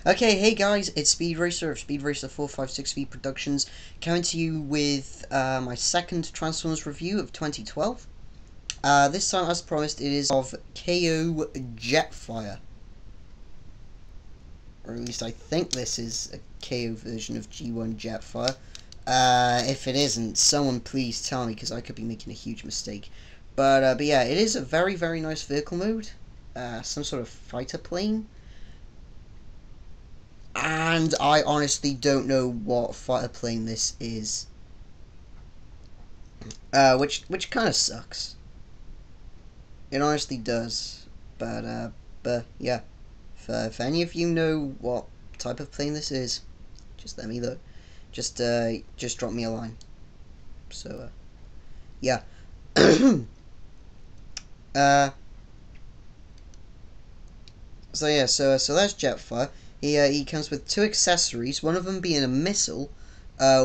Okay, hey guys, it's Speed Racer of Speed Racer 456 Speed Productions, coming to you with my second Transformers review of 2012. This time, as promised, it is of K.O Jetfire. Or at least I think this is a KO version of G1 Jetfire. If it isn't, someone please tell me, because I could be making a huge mistake. But yeah, it is a very, very nice vehicle mode. Some sort of fighter plane. And I honestly don't know what fighter plane this is. Which kind of sucks. It honestly does. But yeah. If any of you know what type of plane this is, just let me know. Just drop me a line. So, yeah. So that's Jetfire. He comes with two accessories, one of them being a missile,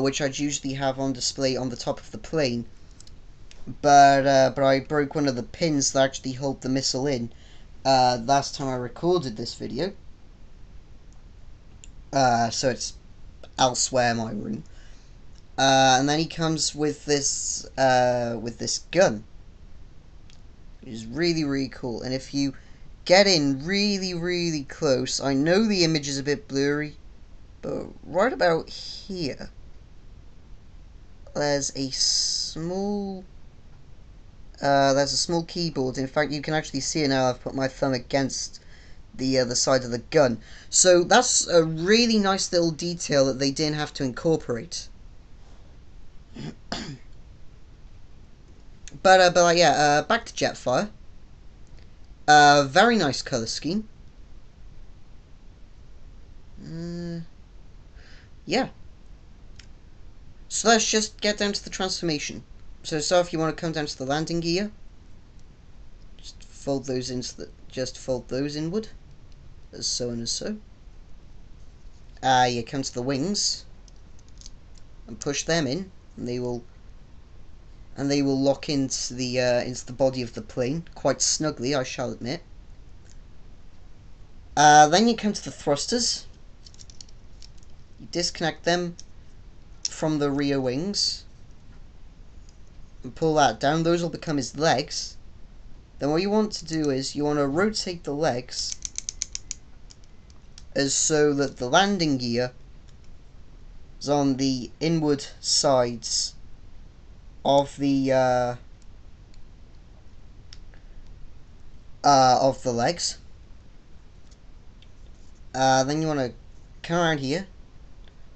which I'd usually have on display on the top of the plane. But I broke one of the pins that actually hold the missile in last time I recorded this video. So it's elsewhere in my room. And then he comes with this gun, which is really, really cool. And if you get in really, really close, I know the image is a bit blurry, but right about here, there's a small keyboard. In fact, you can actually see it now. I've put my thumb against the side of the gun, so that's a really nice little detail that they didn't have to incorporate. But yeah, back to Jetfire. Very nice color scheme. Yeah. So let's just get down to the transformation. So if you want to come down to the landing gear, just fold those inward, as so and as so. You come to the wings and push them in, and they will lock into the body of the plane quite snugly, I shall admit. Then you come to the thrusters. You disconnect them from the rear wings and pull that down. Those will become his legs. Then what you want to do is you want to rotate the legs as so that the landing gear is on the inward sides of the legs. Then you want to come around here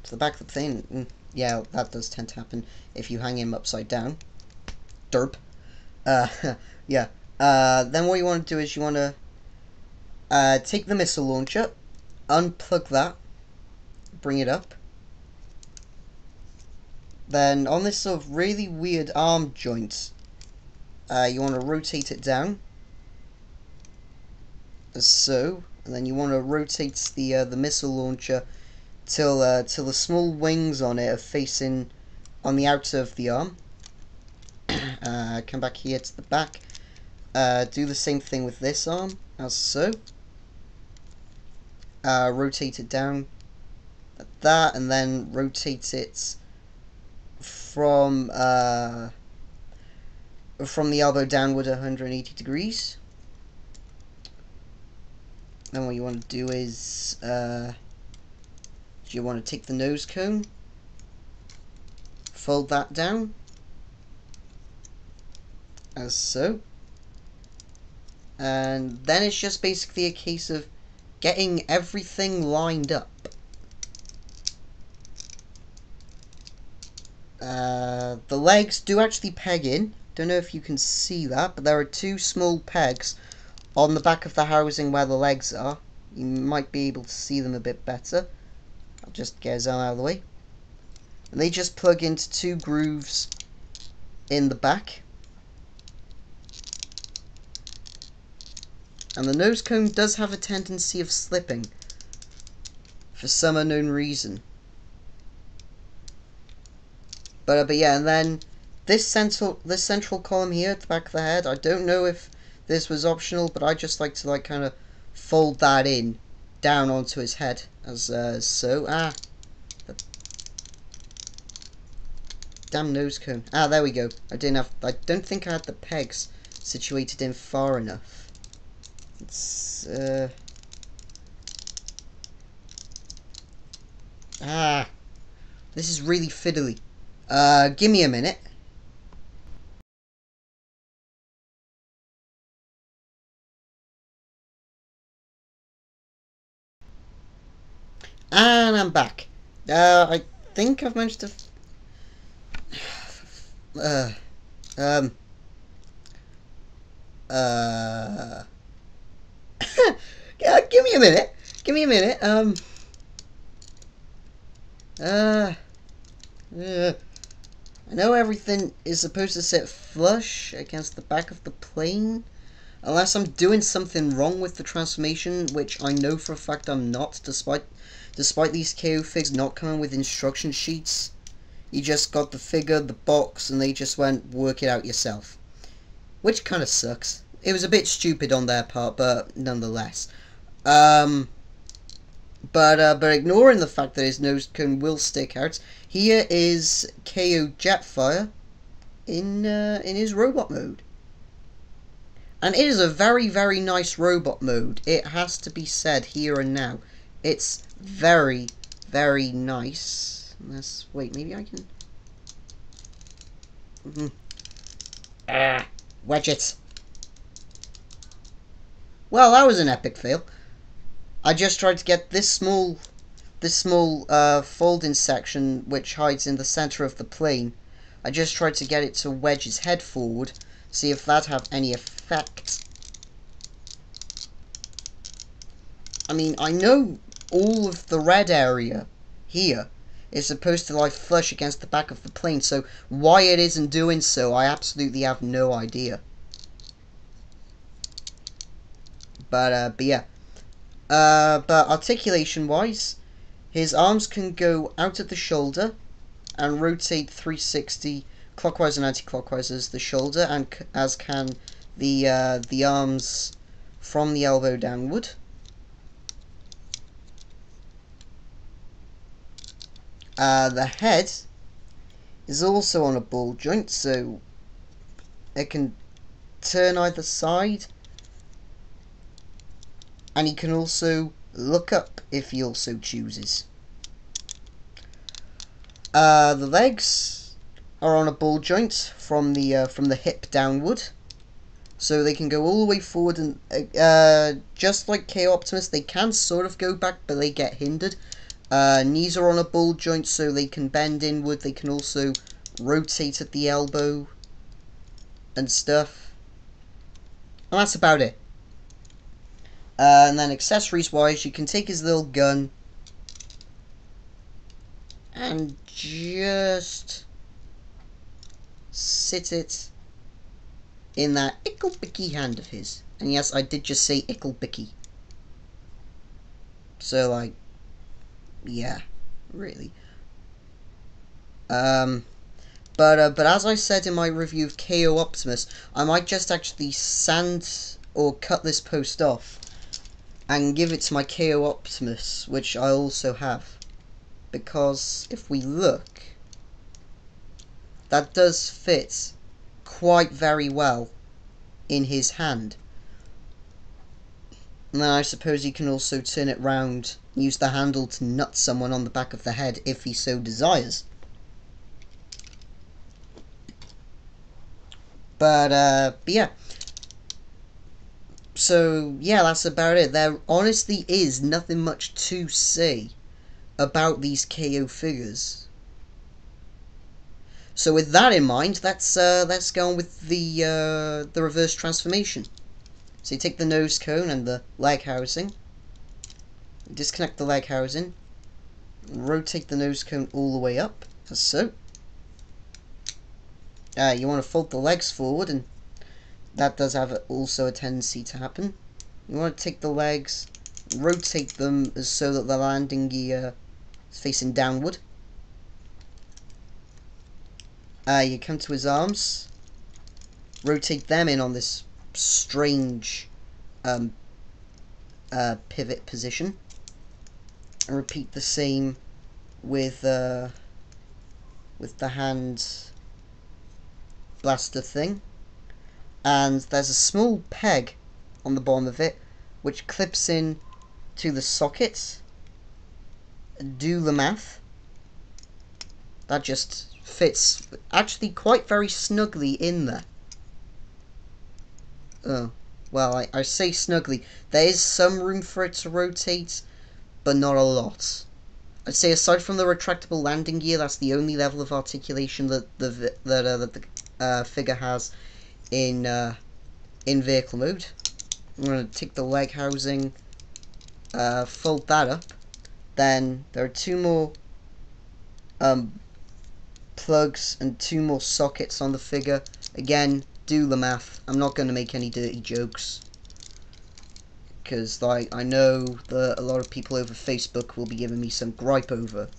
to the back of the plane. Yeah, that does tend to happen if you hang him upside down. Derp. Yeah. Then what you want to do is you want to take the missile launcher, unplug that, bring it up. Then on this sort of really weird arm joint, you want to rotate it down, as so, and then you want to rotate the missile launcher till the small wings on it are facing on the outer of the arm. Come back here to the back. Do the same thing with this arm, as so. Rotate it down like that, and then rotate it from the elbow downward 180 degrees. Then what you want to do is you want to take the nose cone, fold that down, as so. And then it's just basically a case of getting everything lined up. The legs do actually peg in. Don't know if you can see that, but there are two small pegs on the back of the housing where the legs are. You might be able to see them a bit better. I'll just get his arm out of the way. And they just plug into two grooves in the back. And the nose cone does have a tendency of slipping for some unknown reason. But yeah, and then this central column here at the back of the head, I don't know if this was optional, but I just like to kind of fold that in down onto his head, as so. The damn nose cone. There we go. I don't think I had the pegs situated in far enough. It's this is really fiddly. Give me a minute. And I'm back. I think I've managed to give me a minute. Give me a minute. I know everything is supposed to sit flush against the back of the plane, unless I'm doing something wrong with the transformation, which I know for a fact I'm not, despite these KO figs not coming with instruction sheets. You just got the figure, the box, and they just went, work it out yourself. Which kind of sucks. It was a bit stupid on their part, but nonetheless. But ignoring the fact that his nose cone will stick out, here is K.O Jetfire in his robot mode. And it is a very, very nice robot mode. It has to be said here and now. It's very, very nice. Wait, maybe I can... wedge it. Well, that was an epic fail. I just tried to get this small folding section, which hides in the center of the plane. I just tried to get it to wedge his head forward, see if that have any effect. I mean, I know all of the red area here is supposed to lie flush against the back of the plane, so why it isn't doing so, I absolutely have no idea. But yeah. But articulation wise, his arms can go out at the shoulder and rotate 360 clockwise and anti-clockwise as the shoulder, and as can the arms from the elbow downward. The head is also on a ball joint, so it can turn either side. And he can also look up if he also chooses. The legs are on a ball joint from the hip downward, so they can go all the way forward, and just like K.O Optimus, they can sort of go back, but they get hindered. Knees are on a ball joint, so they can bend inward. They can also rotate at the elbow and stuff. And that's about it. And then accessories wise, you can take his little gun and just sit it in that ickle-bicky hand of his. And yes, I did just say ickle-bicky. So, like, yeah, really. But as I said in my review of K.O Optimus, I might just actually sand or cut this post off and give it to my K.O Optimus, which I also have. Because if we look, that does fit quite very well in his hand. And then I suppose he can also turn it round, use the handle to nut someone on the back of the head if he so desires. But yeah. So, yeah, that's about it. There honestly is nothing much to say about these KO figures. So with that in mind, let's go on with the reverse transformation. So you take the nose cone and the leg housing, disconnect the leg housing, rotate the nose cone all the way up, as so. You want to fold the legs forward, and that does have also a tendency to happen. You want to take the legs, rotate them as so that the landing gear is facing downward. You come to his arms, rotate them in on this strange pivot position. And repeat the same with the hand blaster thing. And there's a small peg on the bottom of it which clips in to the socket. Do the math. That just fits actually quite very snugly in there. Oh, well, I say snugly. There is some room for it to rotate, but not a lot. I'd say aside from the retractable landing gear, that's the only level of articulation that the figure has in vehicle mode. I'm going to take the leg housing, fold that up. Then there are two more plugs and two more sockets on the figure. Again, do the math. I'm not going to make any dirty jokes, because I know that a lot of people over Facebook will be giving me some gripe over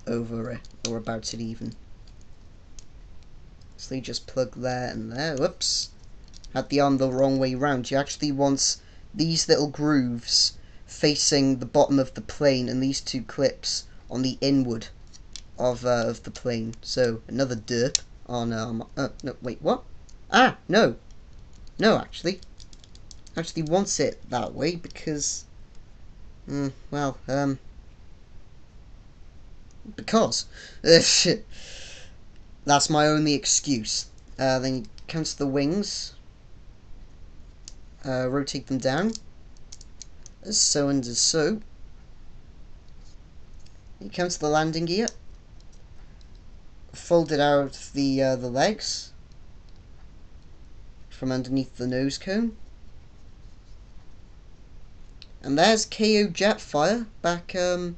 it, or about it even. So they just plug there and there. Whoops. Had the arm the wrong way round. You actually want these little grooves facing the bottom of the plane, and these two clips on the inward of the plane. So another derp on no, wait, what? Ah, no, actually wants it that way because well, because that's my only excuse. Then you come to the wings, rotate them down as so and as so. You come to the landing gear, fold it out the legs from underneath the nose cone, and there's K.O Jetfire back in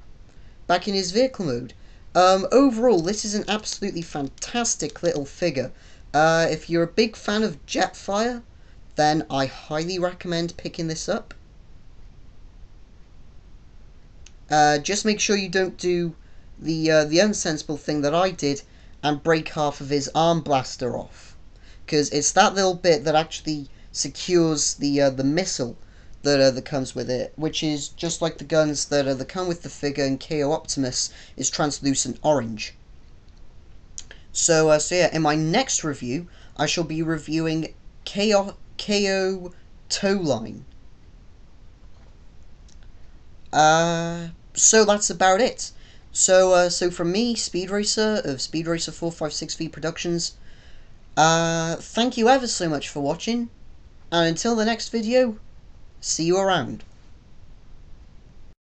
his vehicle mode. Overall, this is an absolutely fantastic little figure. If you're a big fan of Jetfire, then I highly recommend picking this up. Just make sure you don't do the unsensible thing that I did and break half of his arm blaster off, because it's that little bit that actually secures the missile that comes with it, which is just like the guns that come with the figure, and KO Optimus is translucent orange. So yeah, in my next review, I shall be reviewing KO Toe Line. So that's about it. So from me, Speed Racer of Speed Racer 456V Productions, thank you ever so much for watching, and until the next video, see you around.